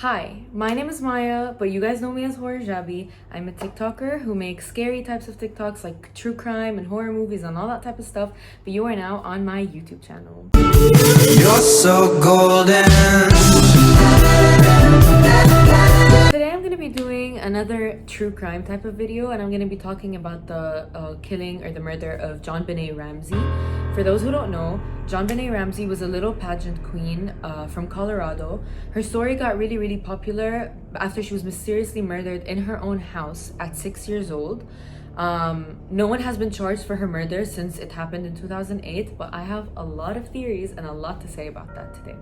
Hi, my name is Maya, but you guys know me as Horror Jabi. I'm a TikToker who makes scary types of TikToks like true crime and horror movies and all that type of stuff, but you are now on my YouTube channel. You're so golden. Today I'm going to be doing another true crime type of video, and I'm going to be talking about the killing or the murder of JonBanet Ramsey. For those who don't know, JonBanet Ramsey was a little pageant queen from Colorado. Her story got really popular after she was mysteriously murdered in her own house at 6 years old. No one has been charged for her murder since it happened in 2008, but I have a lot of theories and a lot to say about that today.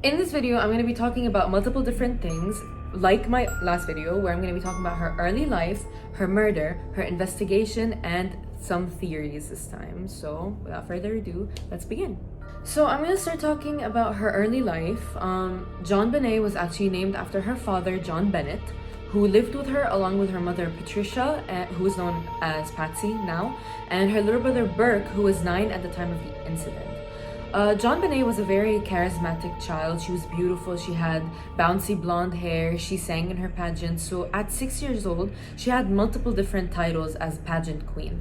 In this video, I'm going to be talking about multiple different things, like my last video, where I'm going to be talking about her early life, her murder, her investigation, and some theories this time. So without further ado, let's begin. So I'm going to start talking about her early life. JonBanet was actually named after her father, JonBanet, who lived with her along with her mother, Patricia, who is known as Patsy now, and her little brother, Burke, who was 9 at the time of the incident. JonBanet was a very charismatic child. She was beautiful. She had bouncy blonde hair. She sang in her pageant. So at 6 years old, she had multiple different titles as pageant queen,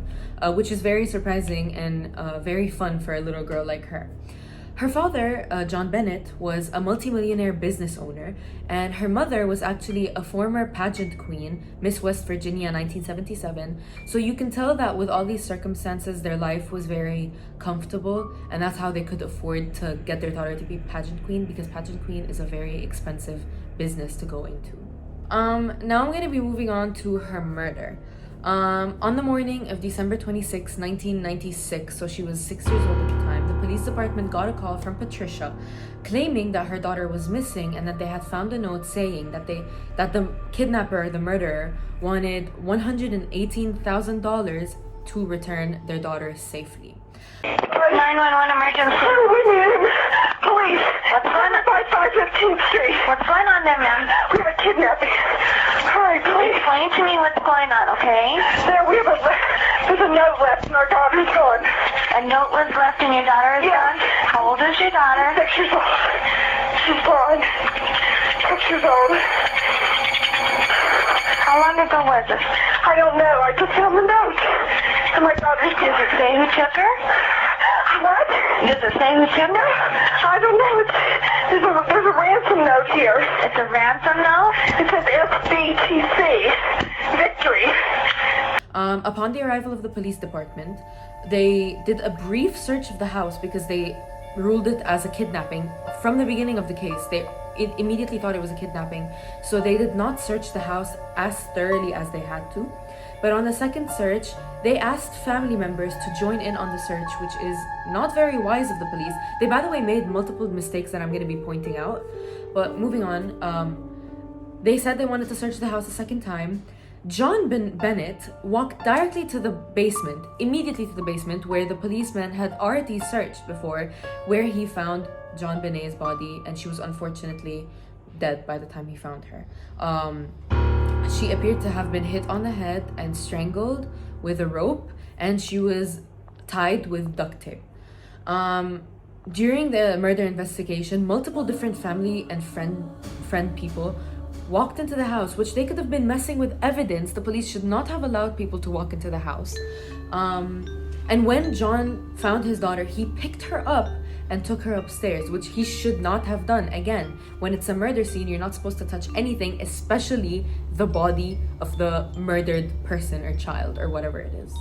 which is very surprising and very fun for a little girl like her. Her father, JonBanet, was a multimillionaire business owner, and her mother was actually a former pageant queen, Miss West Virginia 1977. So you can tell that with all these circumstances, their life was very comfortable, and that's how they could afford to get their daughter to be pageant queen, because pageant queen is a very expensive business to go into. Now I'm going to be moving on to her murder. On the morning of December 26, 1996, so she was 6 years old at the time, the police department got a call from Patricia claiming that her daughter was missing and that they had found a note saying that the kidnapper, the murderer, wanted $118,000 to return their daughter safely. 911 emergency. Police. What's going on? 5515th Street. What's going on there, ma'am? We have a kidnapping. Hurry, please. Explain to me what's going on, okay? There's a note left and our daughter's gone. A note was left and your daughter is Yes. gone? How old is your daughter? 6 years old. She's gone. 6 years old. How long ago was this? I don't know. I just found the note. And my daughter's Does it say who took her? What? Does it say who took her? I don't know. There's a ransom note here. It's a ransom note? It says FBTC. Victory. Upon the arrival of the police department, they did a brief search of the house because they ruled it as a kidnapping. From the beginning of the case, they immediately thought it was a kidnapping, so they did not search the house as thoroughly as they had to. But on the second search, they asked family members to join in on the search, which is not very wise of the police. They, by the way, made multiple mistakes that I'm going to be pointing out. But moving on, they said they wanted to search the house a second time. JonBanet walked directly to the basement, immediately to the basement, where the policeman had already searched before, where he found JonBanet's body, and she was unfortunately dead by the time he found her. She appeared to have been hit on the head and strangled with a rope, and she was tied with duct tape. During the murder investigation, multiple different family and friend people walked into the house, which they could have been messing with evidence. The police should not have allowed people to walk into the house. And when John found his daughter, he picked her up and took her upstairs, which he should not have done. Again, when it's a murder scene, you're not supposed to touch anything, especially the body of the murdered person or child or whatever it is.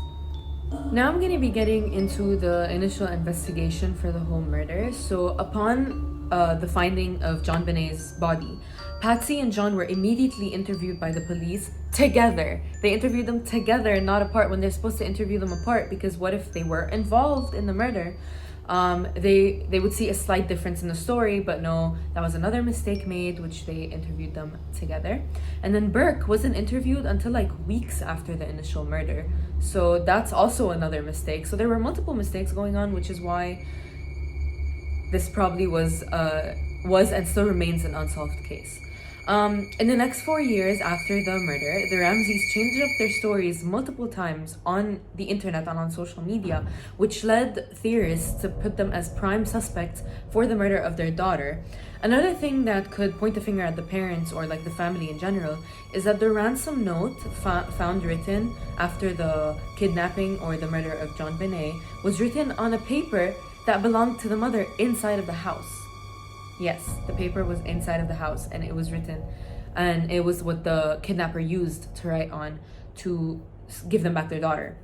Now I'm going to be getting into the initial investigation for the whole murder. So upon the finding of JonBanet's body, Patsy and John were immediately interviewed by the police together. They interviewed them together, not apart, when they're supposed to interview them apart, because what if they were involved in the murder? They would see a slight difference in the story, but no, that was another mistake made, which they interviewed them together. And then Burke wasn't interviewed until like weeks after the initial murder, so that's also another mistake. So there were multiple mistakes going on, which is why this probably was and still remains an unsolved case. In the next 4 years after the murder, the Ramseys changed up their stories multiple times on the internet and on social media, which led theorists to put them as prime suspects for the murder of their daughter. Another thing that could point a finger at the parents or like the family in general is that the ransom note found written after the kidnapping or the murder of JonBanet was written on a paper that belonged to the mother inside of the house. Yes, the paper was inside of the house and it was written, and it was what the kidnapper used to write on to give them back their daughter.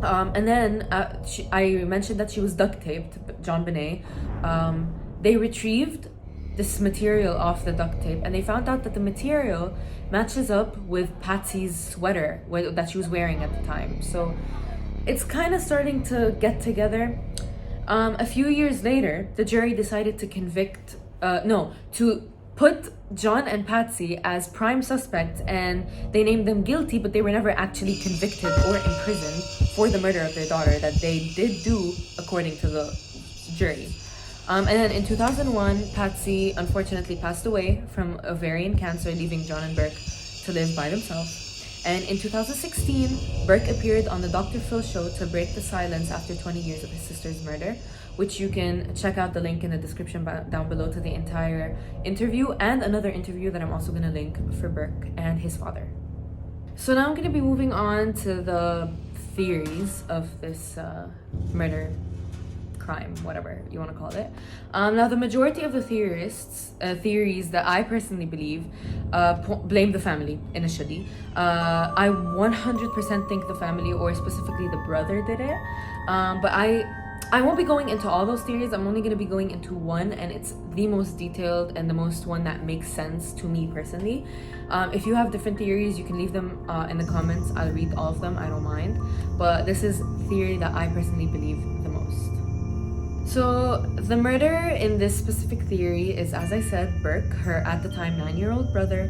And then I mentioned that she was duct taped, JonBanet. They retrieved this material off the duct tape and they found out that the material matches up with Patsy's sweater that she was wearing at the time. So it's kind of starting to get together. A few years later, the jury decided to to put John and Patsy as prime suspects, and they named them guilty, but they were never actually convicted or imprisoned for the murder of their daughter that they did do according to the jury. And then in 2001, Patsy unfortunately passed away from ovarian cancer, leaving John and Burke to live by themselves. And in 2016, Burke appeared on the Dr. Phil show to break the silence after 20 years of his sister's murder, which you can check out the link in the description down below to the entire interview and another interview that I'm also going to link for Burke and his father. So now I'm going to be moving on to the theories of this murder, crime, whatever you want to call it. Now, the majority of the theories that I personally believe blame the family initially. I 100% think the family, or specifically the brother, did it. But I won't be going into all those theories. I'm only going to be going into one, and it's the most detailed and the most one that makes sense to me personally. If you have different theories, you can leave them in the comments. I'll read all of them, I don't mind. But this is theory that I personally believe the most. So the murder in this specific theory is, as I said, Burke, her at the time 9-year-old brother.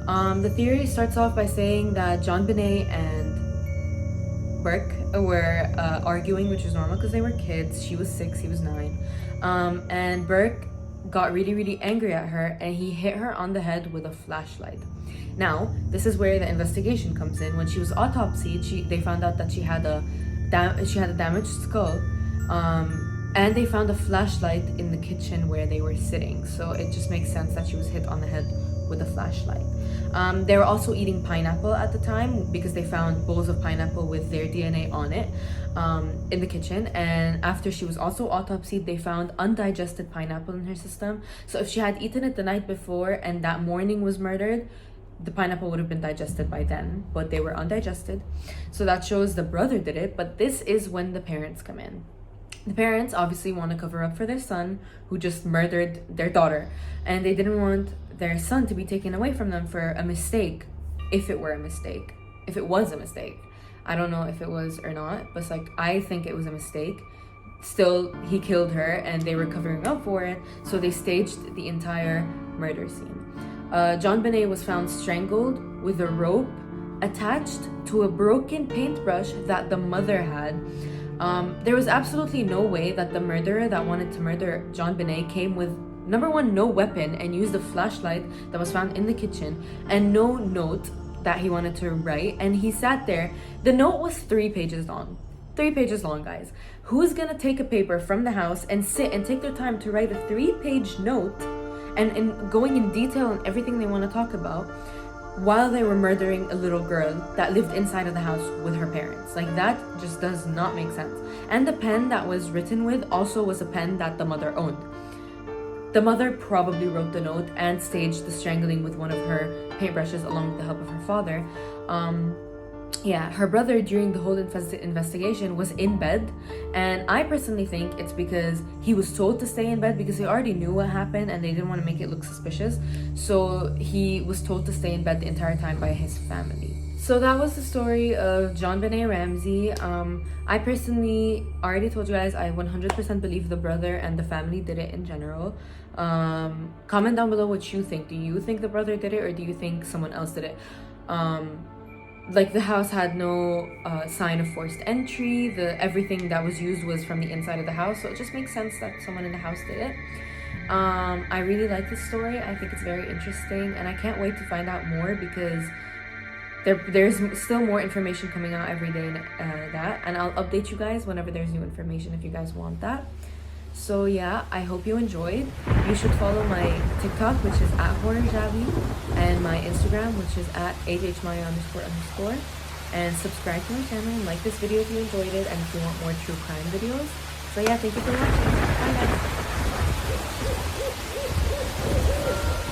The theory starts off by saying that JonBanet and Burke were arguing, which is normal because they were kids. She was 6, he was 9. And Burke got really angry at her and he hit her on the head with a flashlight. Now, this is where the investigation comes in. When she was autopsied, they found out that she had a damaged skull. And they found a flashlight in the kitchen where they were sitting. So it just makes sense that she was hit on the head with a flashlight. They were also eating pineapple at the time because they found bowls of pineapple with their DNA on it in the kitchen. And after she was also autopsied, they found undigested pineapple in her system. So if she had eaten it the night before and that morning was murdered, the pineapple would have been digested by then, but they were undigested. So that shows the brother did it, but this is when the parents come in. The parents obviously want to cover up for their son who just murdered their daughter, and they didn't want their son to be taken away from them for a mistake, if it were a mistake. If it was a mistake. I don't know if it was or not, but it's like, I think it was a mistake. Still, he killed her and they were covering up for it, so they staged the entire murder scene. JonBanet was found strangled with a rope attached to a broken paintbrush that the mother had. There was absolutely no way that the murderer that wanted to murder JonBanet came with, number one, no weapon and used a flashlight that was found in the kitchen, and no note that he wanted to write. And he sat there. The note was 3 pages long. 3 pages long, guys. Who's gonna take a paper from the house and sit and take their time to write a 3-page note and going in detail on everything they want to talk about while they were murdering a little girl that lived inside of the house with her parents? Like, that just does not make sense. And the pen that was written with also was a pen that the mother owned. The mother probably wrote the note and staged the strangling with one of her paintbrushes along with the help of her father. Her brother, during the whole investigation, was in bed, and I personally think it's because he was told to stay in bed because he already knew what happened and they didn't want to make it look suspicious. So he was told to stay in bed the entire time by his family. So that was the story of JonBanet Ramsey. I personally already told you guys I 100% believe the brother and the family did it in general. Comment down below what you think. Do you think the brother did it, or do you think someone else did it? Like, the house had no sign of forced entry. Everything that was used was from the inside of the house, so it just makes sense that someone in the house did it. I really like this story. I think it's very interesting, and I can't wait to find out more because there's still more information coming out every day, and I'll update you guys whenever there's new information if you guys want that. So yeah, I hope you enjoyed. You should follow my TikTok, which is @horrorjabi, and my Instagram, which is @hmaya__, and subscribe to my channel and like this video if you enjoyed it and if you want more true crime videos. So yeah, thank you for watching. Bye guys.